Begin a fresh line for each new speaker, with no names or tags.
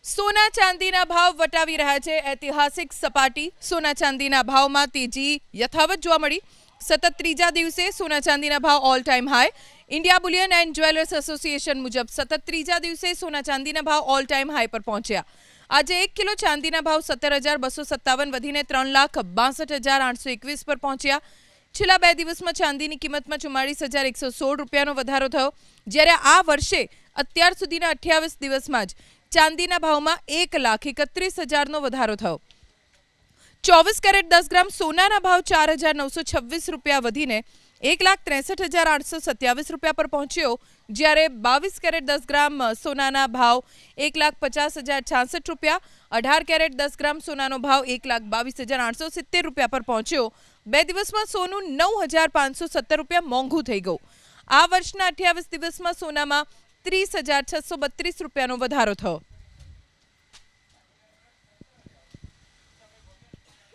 સોના ચાંદીના ભાવ વટાવી રહ્યા છે ઐતિહાસિક સપાટી। સોના ચાંદીના ભાવમાં તેજી યથાવત જોવા મળી। સતત ત્રીજા દિવસે સોના ચાંદીના ભાવ all time high. India Boolean and jewellers association મુજબ સતત ત્રીજા દિવસે સોના ચાંદીના ભાવ ઓલ ટાઈમ હાઈ પર પહોંચ્યા। આજે 1 કિલો ચાંદીના ભાવ 17,257 વધીને 3,62,821 પર પહોંચ્યા। છેલ્લા 2 દિવસમાં ચાંદીની કિંમતમાં 44,116 રૂપિયાનો વધારો થયો, જ્યારે આ વર્ષે અત્યાર સુધીના 28 દિવસમાં જ ચાંદીના ભાવમાં 1,31,000નો વધારો થયો। 24 કેરેટ 10 ગ્રામ સોનાના ભાવ 4,926 રૂપિયા વધીને 1,63,827 રૂપિયા પર પહોંચ્યો, જ્યારે 22 કેરેટ 10 ગ્રામ સોનાના ભાવ 1,50,066 રૂપિયા, 18 કેરેટ 10 ગ્રામ સોનાનો ભાવ 1,22,870 રૂપિયા પર પહોંચ્યો। 2 દિવસમાં સોનું 9,517 રૂપિયા મોંઘું થઈ ગયું। આ વર્ષના 28 દિવસમાં સોનામાં 30,632 રૂપિયાનો વધારો થયો।